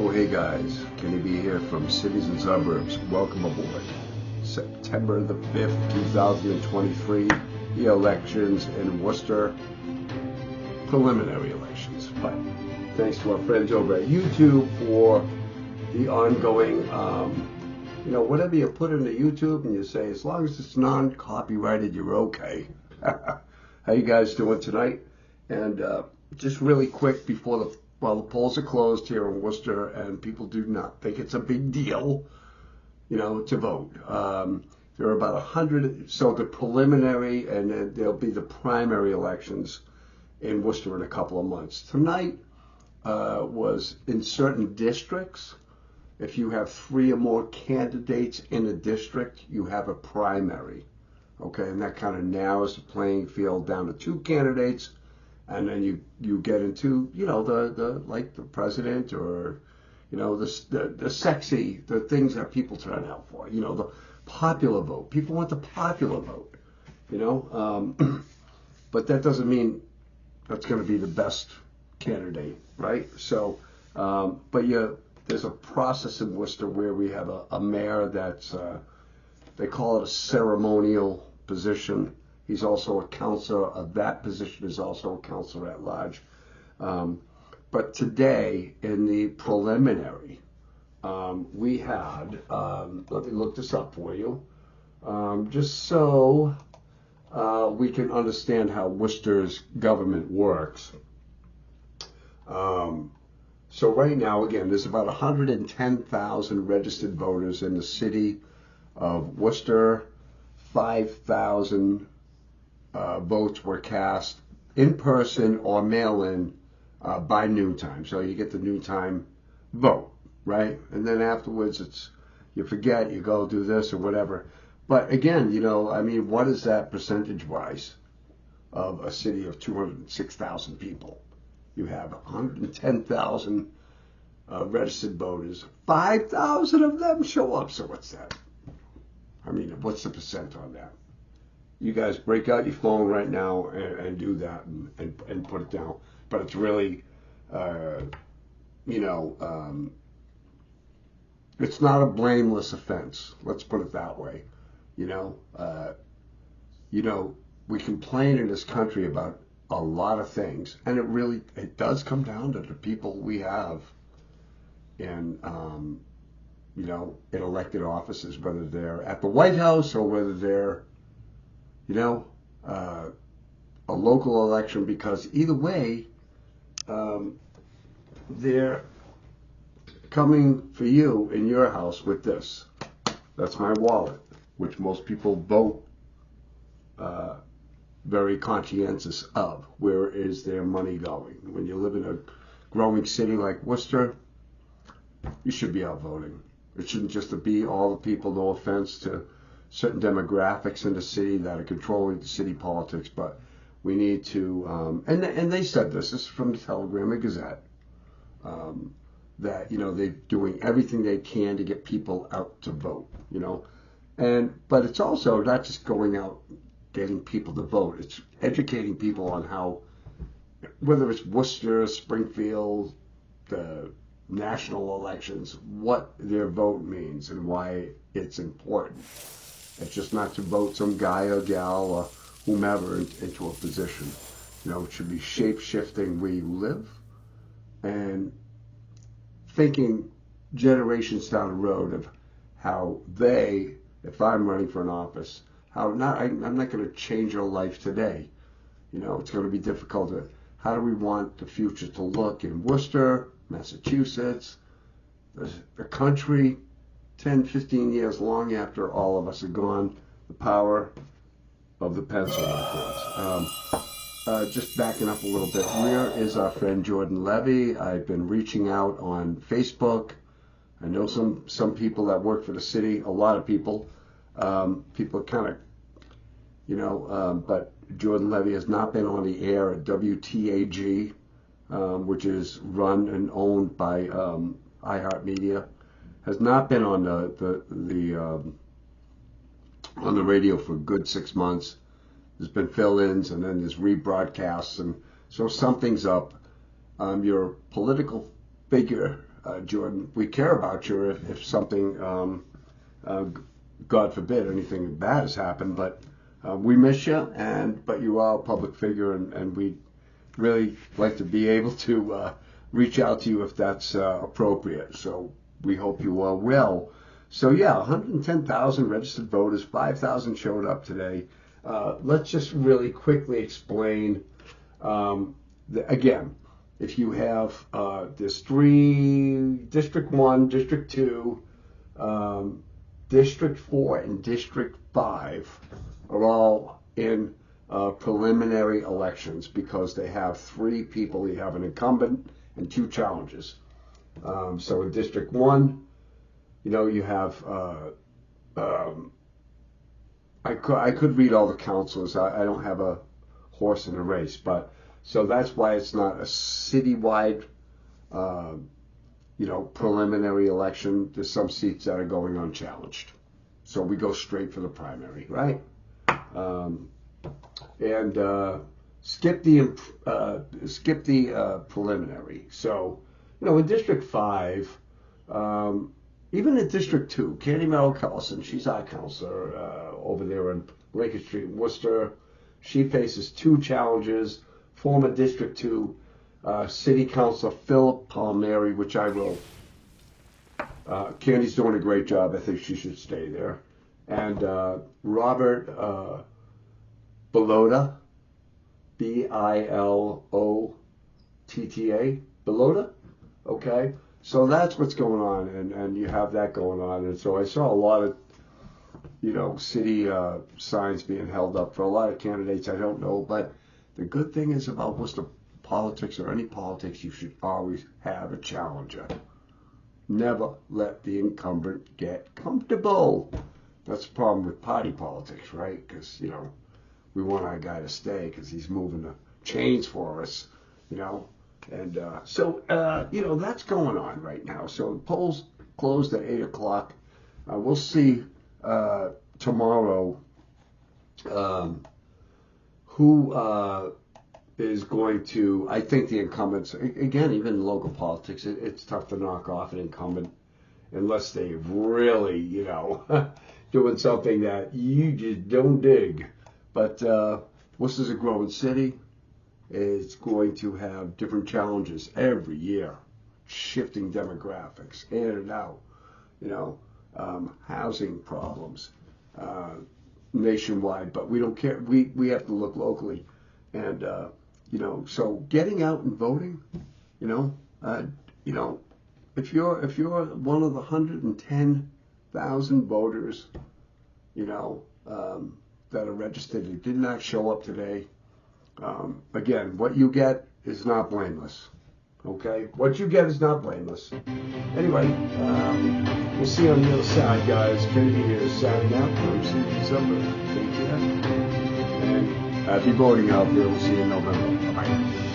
Oh, hey guys, Kenny B here from Cities and Suburbs. Welcome aboard. September the 5th, 2023, the elections in Worcester, preliminary elections. But thanks to our friends over at YouTube for the ongoing, whatever you put into YouTube and you say, as long as it's non-copyrighted, you're okay. How you guys doing tonight? And just really quick before the polls are closed here in Worcester and people do not think it's a big deal, to vote. There are about 100, so the preliminary and then there'll be the primary elections in Worcester in a couple of months. Tonight was in certain districts. If you have 3 or more candidates in a district, you have a primary. Okay, and that kind of narrows the playing field down to 2 candidates. And then you get into, the president or, the sexy, the things that people turn out for, the popular vote. People want the popular vote, but that doesn't mean that's going to be the best candidate, right? So, there's a process in Worcester where we have a mayor that's, they call it a ceremonial position. He's also a counselor of that position, is also a counselor at large. But today, in the preliminary, we had, let me look this up for you, just so we can understand how Worcester's government works. So right now, again, there's about 110,000 registered voters in the city of Worcester. 5,000 votes were cast in person or mail-in by noontime. So you get the noontime vote, right? And then afterwards, you forget, you go do this or whatever. But again, what is that percentage-wise of a city of 206,000 people? You have 110,000 registered voters. 5,000 of them show up. So what's that? What's the percent on that? You guys break out your phone right now and do that and put it down. But it's really, it's not a blameless offense. Let's put it that way. We complain in this country about a lot of things, and it does come down to the people we have in, in elected offices, whether they're at the White House or whether they're a local election, because either way, they're coming for you in your house with this. That's my wallet, which most people vote very conscientious of. Where is their money going? When you live in a growing city like Worcester, you should be out voting. It shouldn't just be all the people, no offense to certain demographics in the city that are controlling the city politics, but we need to, and they said this is from the Telegram and Gazette, that, they're doing everything they can to get people out to vote, but it's also not just going out, getting people to vote. It's educating people on how, whether it's Worcester, Springfield, the national elections, what their vote means and why it's important. It's just not to vote some guy or gal or whomever into a position. It should be shape-shifting where you live and thinking generations down the road of how they, if I'm running for an office, I'm not going to change your life today. It's going to be difficult. How do we want the future to look in Worcester, Massachusetts, the country, 10, 15 years long after all of us are gone? The power of the pencil, my friends. Just backing up a little bit, here is our friend Jordan Levy. I've been reaching out on Facebook. I know some people that work for the city, a lot of people. People kind of, but Jordan Levy has not been on the air at WTAG, which is run and owned by iHeartMedia. Has not been on the radio for a good 6 months. There's been fill-ins and then there's rebroadcasts, and so something's up. Your political figure Jordan. We care about you if something, uh, God forbid, anything bad has happened. But we miss you, but you are a public figure, and we really like to be able to reach out to you if that's appropriate. So we hope you are well. So yeah, 110,000 registered voters, 5,000 showed up today. Let's just really quickly explain. Again, if you have there's 3, District 1, District 2, District 4, and District 5 are all in preliminary elections because they have 3 people. You have an incumbent and 2 challengers. So in District 1, you have, I could read all the councilors. I don't have a horse in the race, but so that's why it's not a citywide, preliminary election. There's some seats that are going unchallenged. So we go straight for the primary, right? And skip the preliminary. So, in District 5, even in District 2, Candy Merrill Carlson, she's our counselor over there in Lincoln Street, Worcester. She faces 2 challenges. Former District 2 City Councilor Philip Palmieri, which I will. Candy's doing a great job. I think she should stay there. And Robert Bilotta, Bilotta, Bilotta. Okay. So that's what's going on, and you have that going on. And so I saw a lot of, city signs being held up for a lot of candidates. I don't know, but the good thing is about Worcester politics or any politics, you should always have a challenger. Never let the incumbent get comfortable. That's the problem with party politics, right? Because, we want our guy to stay because he's moving the chains for us, And so that's going on right now. So the polls closed at 8 o'clock. We'll see tomorrow who is going to, I think the incumbents, again, even in local politics, it's tough to knock off an incumbent unless they really, doing something that you just don't dig. But Worcester's a growing city. It's going to have different challenges every year, shifting demographics, in and out, housing problems nationwide. But we don't care. We have to look locally, and so getting out and voting, if you're one of the 110,000 voters, that are registered and did not show up today. Again, what you get is not blameless. Okay? What you get is not blameless. Anyway, we'll see you on the other side, guys. Kennedy here signing out. We'll see you in December. Take care. And happy voting out there. We'll see you in November. Bye.